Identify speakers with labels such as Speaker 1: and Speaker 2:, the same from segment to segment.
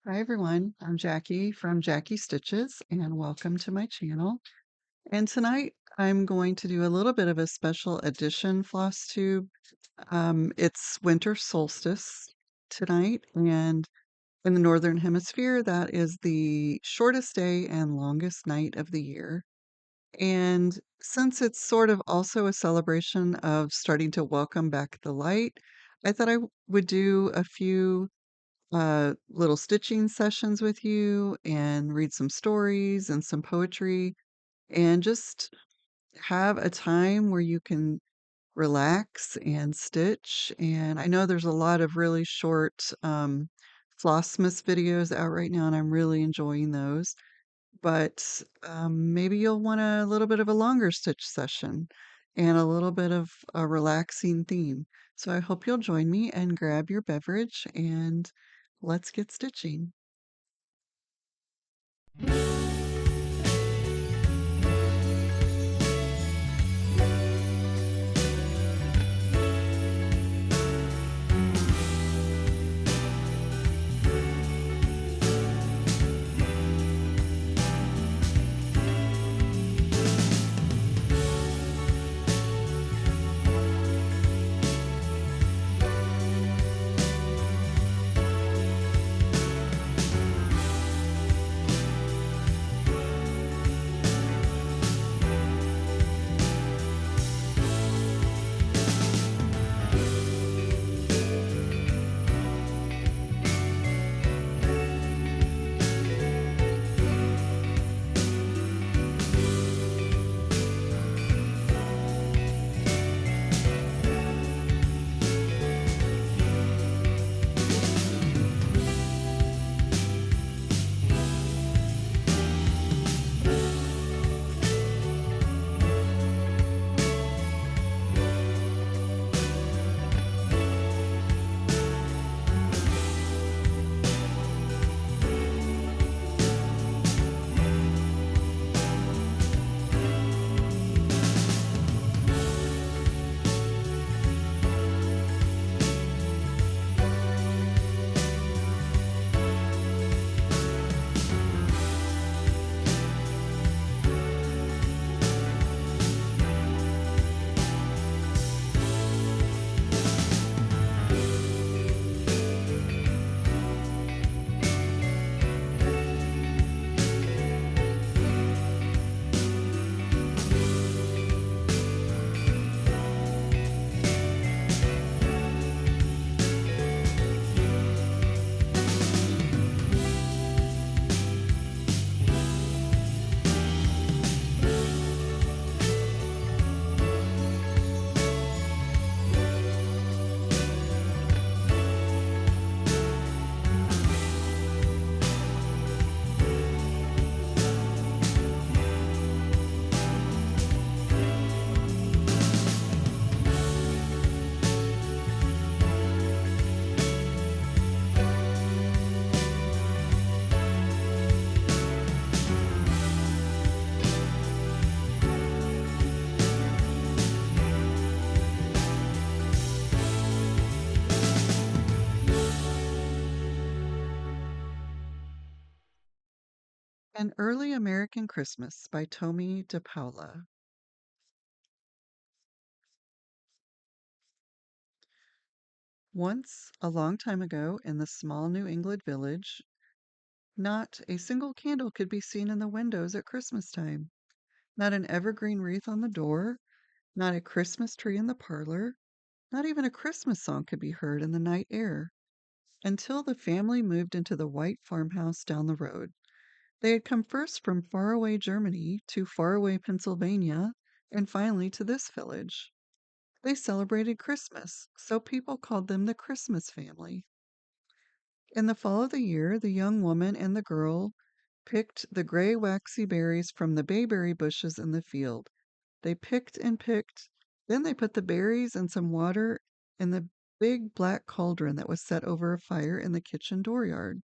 Speaker 1: Hi everyone, I'm Jackie from Jackie Stitches and welcome to my channel. And tonight I'm going to do a little bit of a special edition floss tube. It's winter solstice tonight, and in the Northern Hemisphere, that is the shortest day and longest night of the year. And since it's sort of also a celebration of starting to welcome back the light, I thought would do a few little stitching sessions with you and read some stories and some poetry and just have a time where you can relax and stitch. And I know there's a lot of really short Flossmas videos out right now, and I'm really enjoying those. But maybe you'll want a little bit of a longer stitch session and a little bit of a relaxing theme. So I hope you'll join me and grab your beverage and let's get stitching. An Early American Christmas by Tomie dePaula. Once, a long time ago, in the small New England village, not a single candle could be seen in the windows at Christmas time, not an evergreen wreath on the door, not a Christmas tree in the parlor, not even a Christmas song could be heard in the night air, until the family moved into the white farmhouse down the road. They had come first from faraway Germany to faraway Pennsylvania, and finally to this village. They celebrated Christmas, so people called them the Christmas family. In the fall of the year, the young woman and the girl picked the gray waxy berries from the bayberry bushes in the field. They picked and picked, then they put the berries and some water in the big black cauldron that was set over a fire in the kitchen dooryard.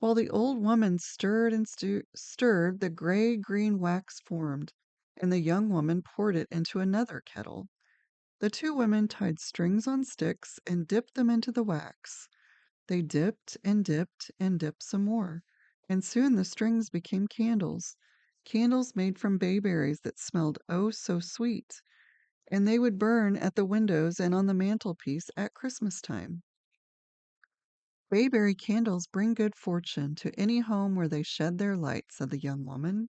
Speaker 1: While the old woman stirred and stirred, the gray-green wax formed, and the young woman poured it into another kettle. The two women tied strings on sticks and dipped them into the wax. They dipped and dipped and dipped some more, and soon the strings became candles, candles made from bayberries that smelled oh so sweet, and they would burn at the windows and on the mantelpiece at Christmas time. Bayberry candles bring good fortune to any home where they shed their light, said the young woman.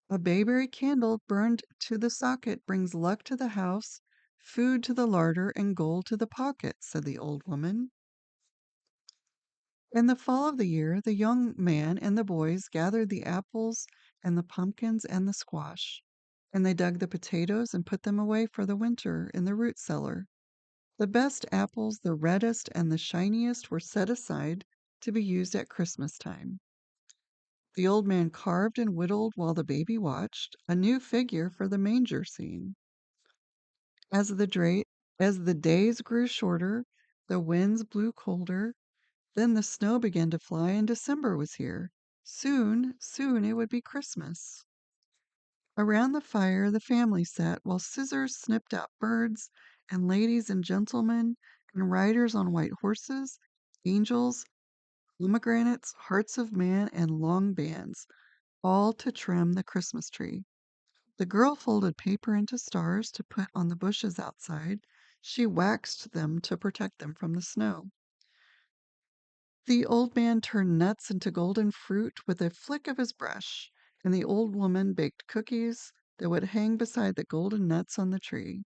Speaker 1: A bayberry candle burned to the socket brings luck to the house, food to the larder, and gold to the pocket, said the old woman. In the fall of the year, the young man and the boys gathered the apples and the pumpkins and the squash, and they dug the potatoes and put them away for the winter in the root cellar. The best apples, the reddest and the shiniest, were set aside to be used at Christmas time. The old man carved and whittled while the baby watched, a new figure for the manger scene. As the days grew shorter, the winds blew colder, then the snow began to fly and December was here. Soon, soon it would be Christmas. Around the fire the family sat while scissors snipped out birds, and ladies and gentlemen, and riders on white horses, angels, pomegranates, hearts of man, and long bands, all to trim the Christmas tree. The girl folded paper into stars to put on the bushes outside. She waxed them to protect them from the snow. The old man turned nuts into golden fruit with a flick of his brush, and the old woman baked cookies that would hang beside the golden nuts on the tree.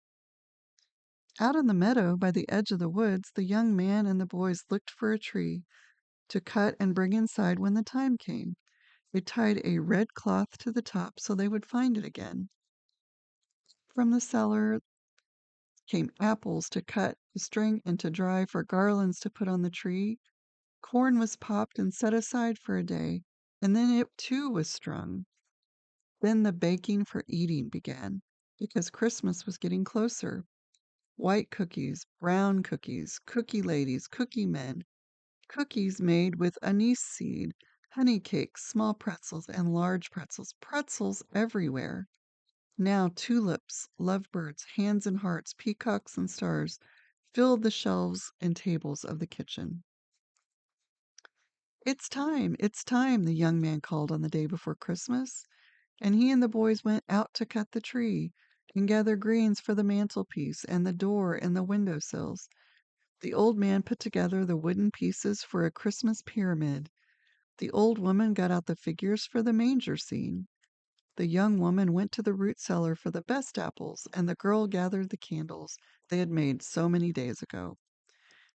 Speaker 1: Out in the meadow by the edge of the woods, the young man and the boys looked for a tree to cut and bring inside when the time came. They tied a red cloth to the top so they would find it again. From the cellar came apples to cut, to string, and to dry for garlands to put on the tree. Corn was popped and set aside for a day, and then it too was strung. Then the baking for eating began, because Christmas was getting closer. White cookies, brown cookies, cookie ladies, cookie men, cookies made with anise seed, honey cakes, small pretzels, and large pretzels, pretzels everywhere. Now tulips, lovebirds, hands and hearts, peacocks and stars filled the shelves and tables of the kitchen. It's time, the young man called on the day before Christmas, and he and the boys went out to cut the tree and gather greens for the mantelpiece and the door and the window sills. The old man put together the wooden pieces for a Christmas pyramid. The old woman got out the figures for the manger scene. The young woman went to the root cellar for the best apples, and the girl gathered the candles they had made so many days ago.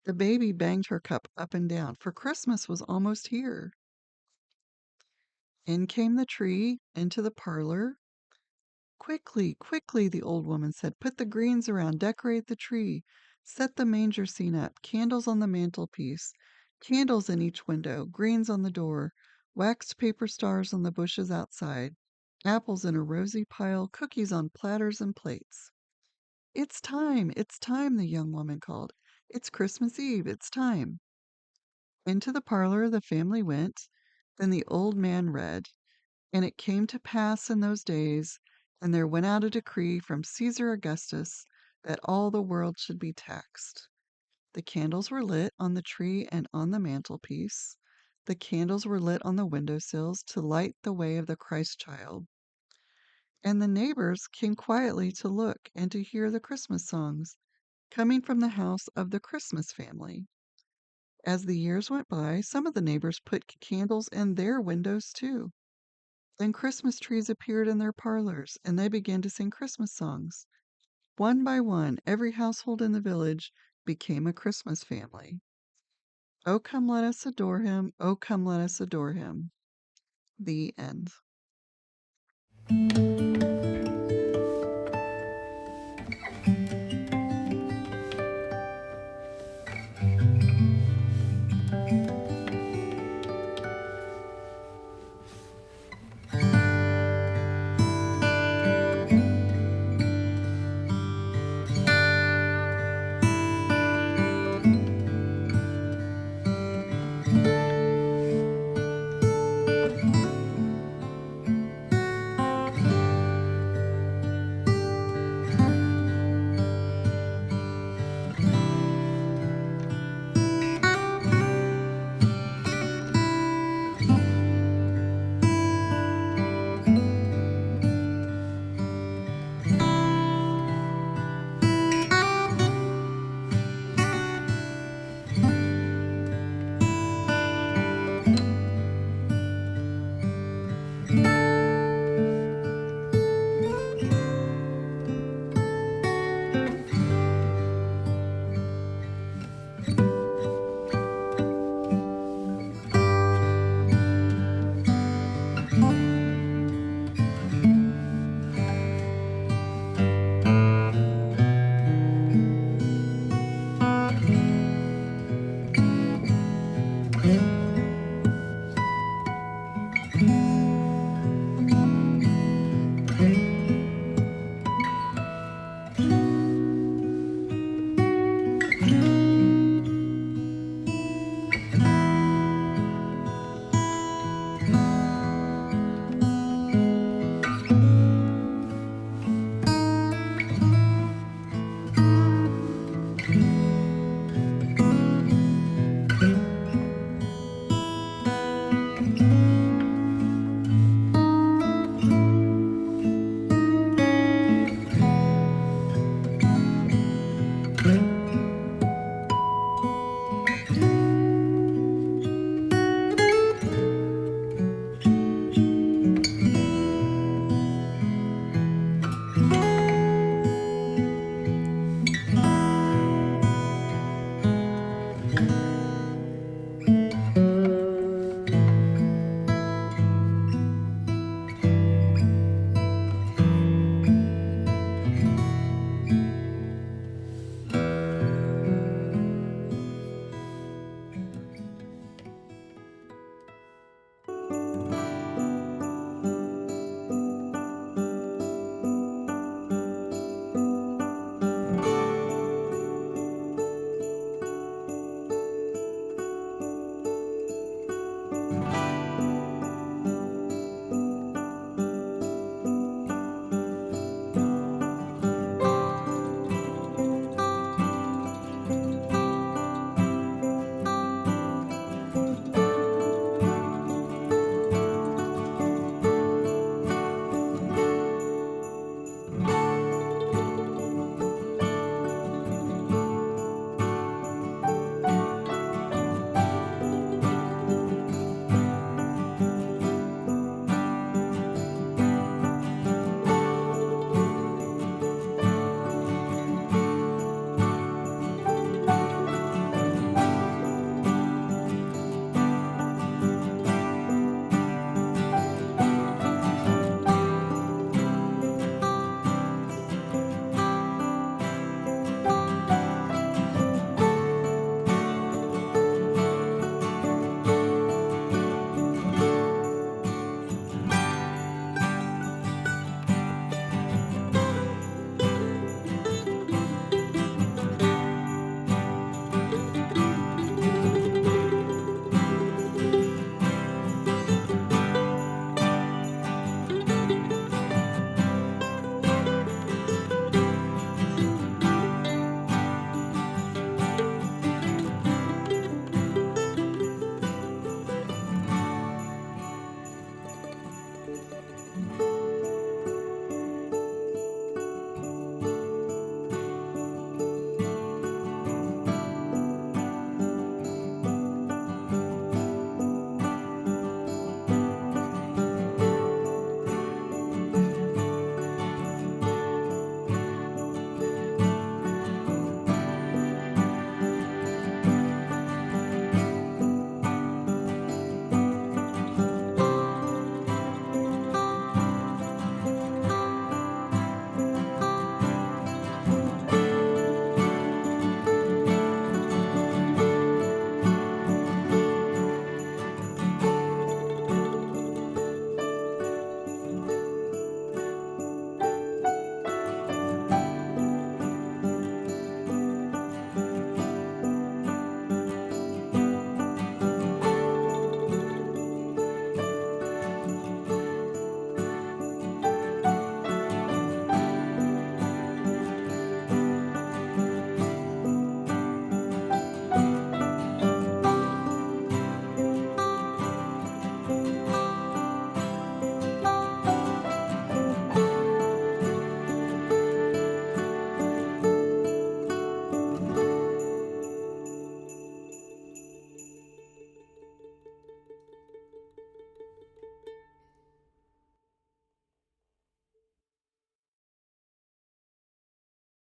Speaker 1: The baby banged her cup up and down, for Christmas was almost here. In came the tree into the parlor. Quickly, quickly, the old woman said, put the greens around, decorate the tree, set the manger scene up, candles on the mantelpiece, candles in each window, greens on the door, waxed paper stars on the bushes outside, apples in a rosy pile, cookies on platters and plates. It's time, the young woman called. It's Christmas Eve, it's time. Into the parlor the family went. Then the old man read. And it came to pass in those days, and there went out a decree from Caesar Augustus that all the world should be taxed. The candles were lit on the tree and on the mantelpiece. The candles were lit on the window sills to light the way of the Christ child. And the neighbors came quietly to look and to hear the Christmas songs coming from the house of the Christmas family. As the years went by, some of the neighbors put candles in their windows too. Then Christmas trees appeared in their parlors, and they began to sing Christmas songs. One by one, every household in the village became a Christmas family. Oh, come, let us adore him. Oh, come, let us adore him. The end.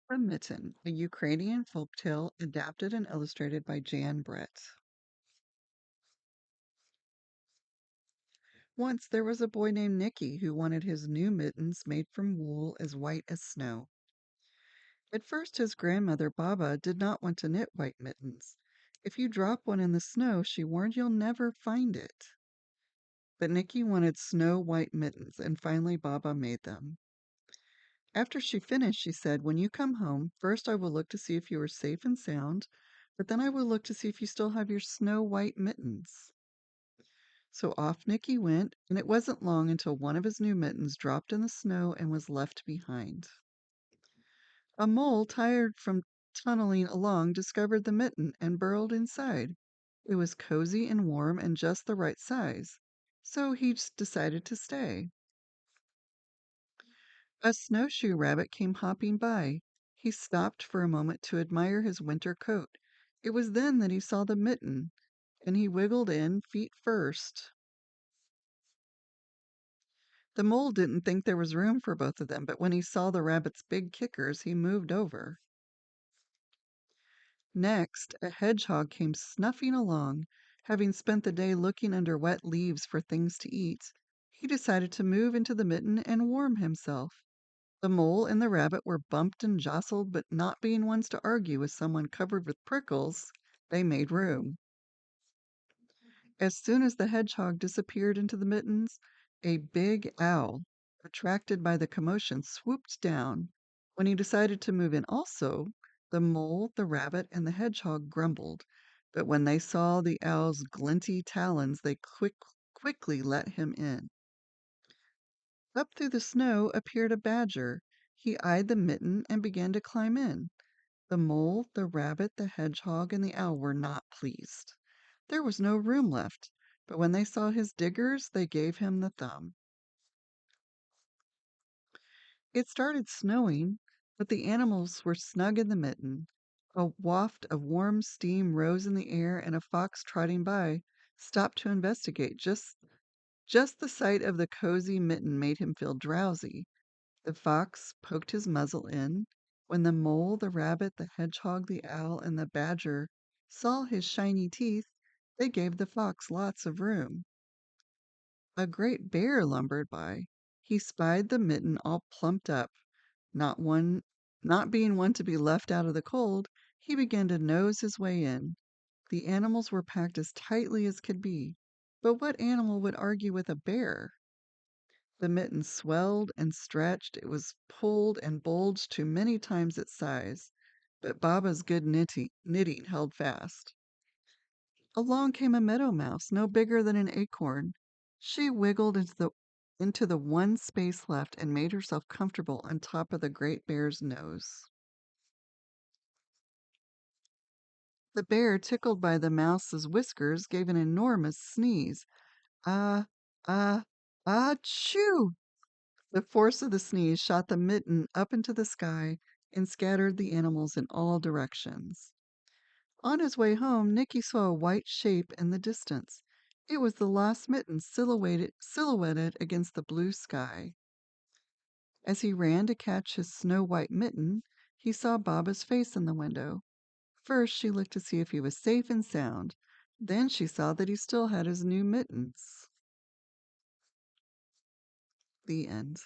Speaker 1: From Mitten, a Ukrainian folktale adapted and illustrated by Jan Brett. Once there was a boy named Nicky who wanted his new mittens made from wool as white as snow. At first, his grandmother Baba did not want to knit white mittens. If you drop one in the snow, she warned, you'll never find it. But Nikki wanted snow white mittens, and finally Baba made them. After she finished, she said, when you come home, first I will look to see if you are safe and sound, but then I will look to see if you still have your snow white mittens. So off Nicky went, and it wasn't long until one of his new mittens dropped in the snow and was left behind. A mole, tired from tunneling along, discovered the mitten and burrowed inside. It was cozy and warm and just the right size, so he just decided to stay. A snowshoe rabbit came hopping by. He stopped for a moment to admire his winter coat. It was then that he saw the mitten, and he wiggled in, feet first. The mole didn't think there was room for both of them, but when he saw the rabbit's big kickers, he moved over. Next, a hedgehog came snuffing along. Having spent the day looking under wet leaves for things to eat, he decided to move into the mitten and warm himself. The mole and the rabbit were bumped and jostled, but not being ones to argue with someone covered with prickles, they made room. As soon as the hedgehog disappeared into the mittens, a big owl, attracted by the commotion, swooped down. When he decided to move in also, the mole, the rabbit, and the hedgehog grumbled, but when they saw the owl's glinty talons, they quickly let him in. Up through the snow appeared a badger. He eyed the mitten and began to climb in. The mole, the rabbit, the hedgehog, and the owl were not pleased. There was no room left, but when they saw his diggers, they gave him the thumb. It started snowing, but the animals were snug in the mitten. A waft of warm steam rose in the air, and a fox trotting by stopped to investigate. Just the sight of the cozy mitten made him feel drowsy. The fox poked his muzzle in. When the mole, the rabbit, the hedgehog, the owl, and the badger saw his shiny teeth, they gave the fox lots of room. A great bear lumbered by. He spied the mitten all plumped up. Not one, not being one to be left out of the cold, he began to nose his way in. The animals were packed as tightly as could be. But what animal would argue with a bear? The mitten swelled and stretched. It was pulled and bulged to many times its size, but Baba's good knitting held fast. Along came a meadow mouse, no bigger than an acorn. She wiggled into the one space left and made herself comfortable on top of the great bear's nose. The bear, tickled by the mouse's whiskers, gave an enormous sneeze. Ah, ah, achoo! The force of the sneeze shot the mitten up into the sky and scattered the animals in all directions. On his way home, Nicky saw a white shape in the distance. It was the lost mitten silhouetted against the blue sky. As he ran to catch his snow white mitten, he saw Baba's face in the window. First, she looked to see if he was safe and sound. Then she saw that he still had his new mittens. The end.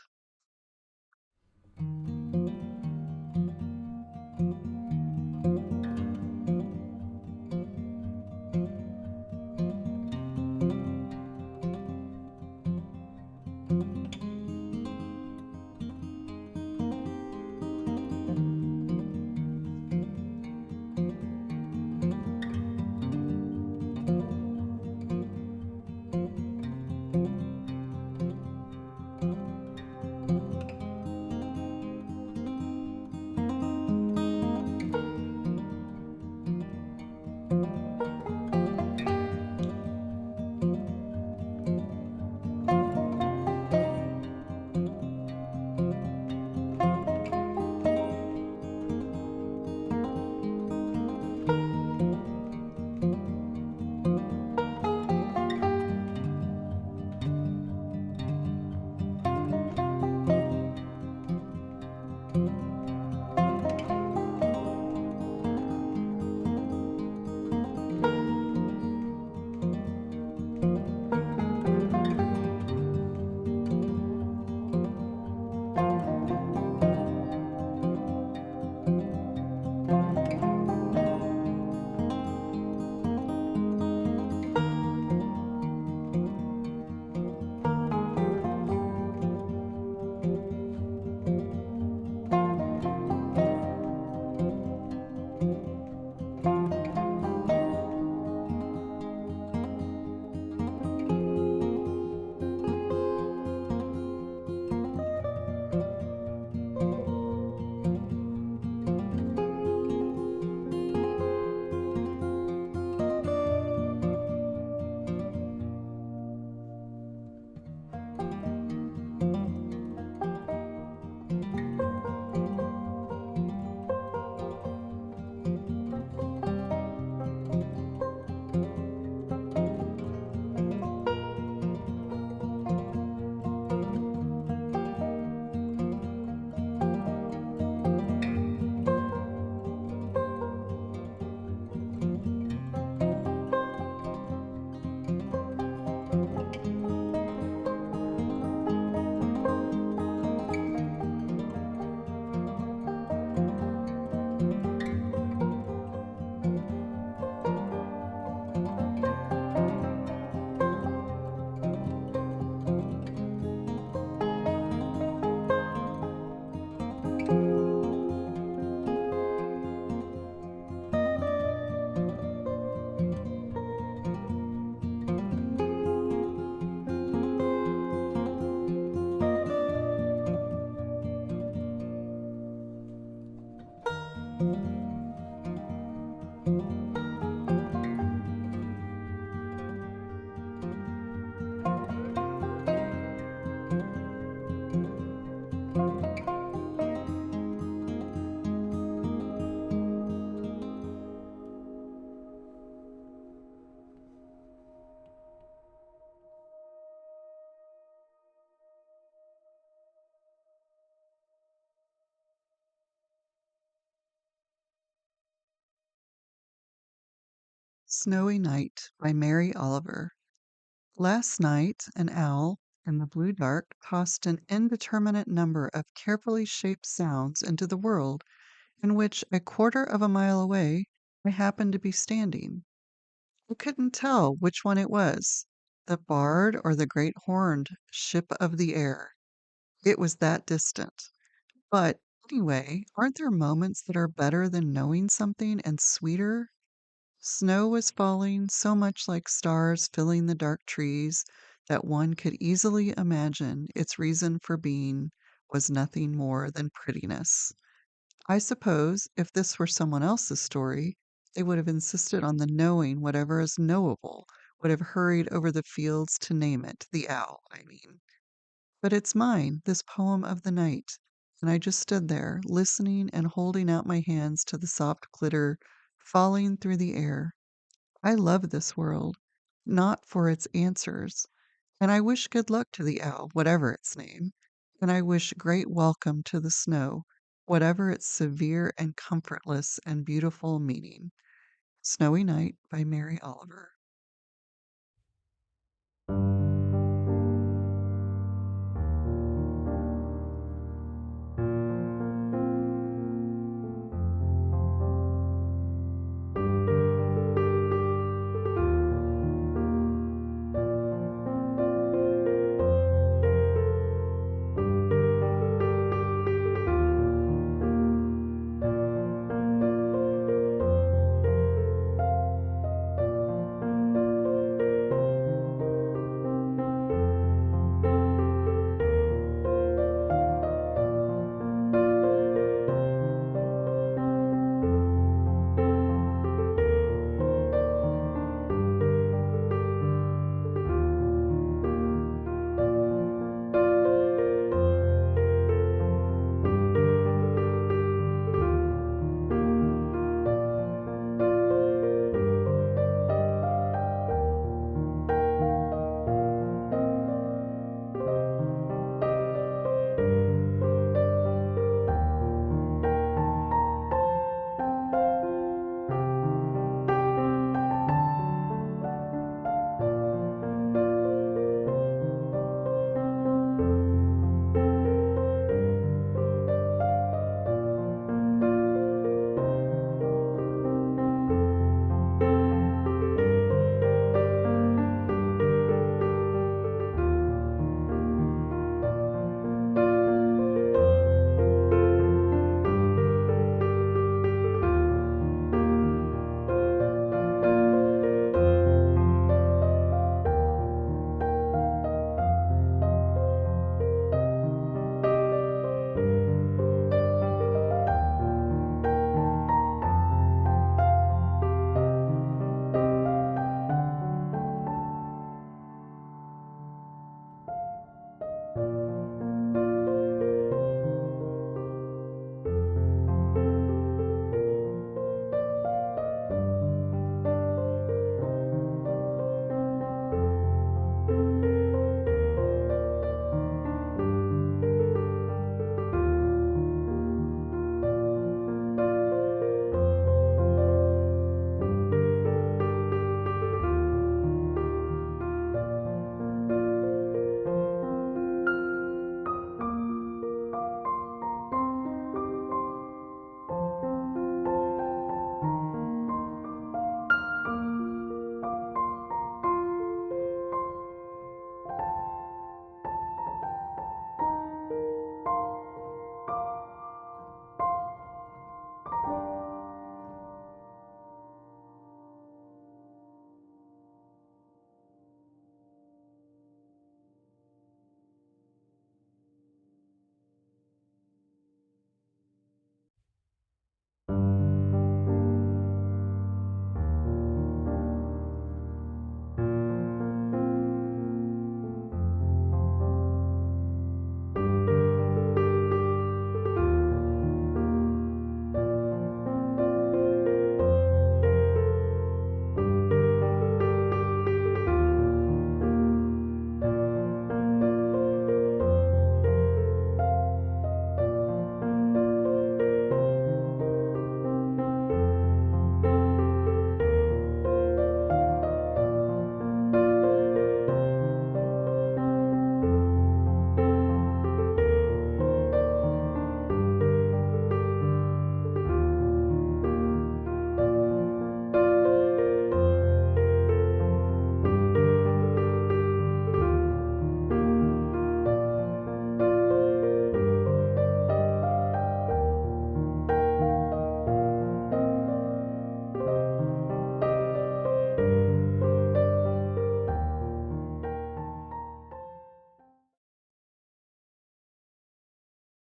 Speaker 1: Snowy Night by Mary Oliver. Last night, an owl in the blue dark tossed an indeterminate number of carefully shaped sounds into the world in which, a quarter of a mile away, I happened to be standing. I couldn't tell which one it was, the bard or the great horned ship of the air. It was that distant. But anyway, aren't there moments that are better than knowing something and sweeter? Snow was falling, so much like stars filling the dark trees that one could easily imagine its reason for being was nothing more than prettiness. I suppose if this were someone else's story, they would have insisted on the knowing whatever is knowable, would have hurried over the fields to name it, the owl, I mean. But it's mine, this poem of the night, and I just stood there, listening and holding out my hands to the soft glitter falling through the air. I love this world, not for its answers, and I wish good luck to the owl, whatever its name, and I wish great welcome to the snow, whatever its severe and comfortless and beautiful meaning. Snowy Night by Mary Oliver.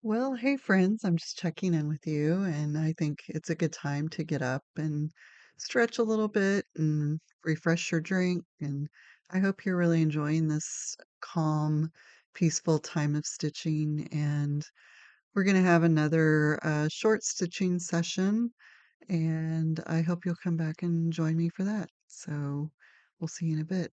Speaker 1: Well, hey friends, I'm just checking in with you, and I think it's a good time to get up and stretch a little bit and refresh your drink. And I hope you're really enjoying this calm, peaceful time of stitching. And we're going to have another short stitching session, and I hope you'll come back and join me for that. So we'll see you in a bit.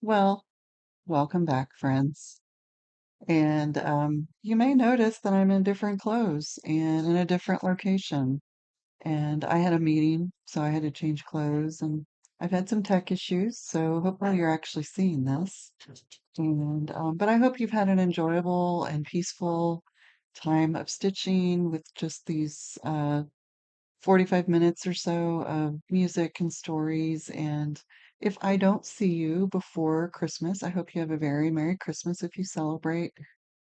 Speaker 1: Well, welcome back, friends. And you may notice that I'm in different clothes and in a different location. And I had a meeting, so I had to change clothes. And I've had some tech issues, so hopefully you're actually seeing this. And but I hope you've had an enjoyable and peaceful time of stitching with just these 45 minutes or so of music and stories. And if I don't see you before Christmas, I hope you have a very Merry Christmas if you celebrate,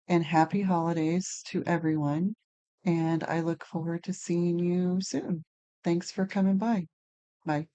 Speaker 1: and happy holidays to everyone. And I look forward to seeing you soon. Thanks for coming by. Bye.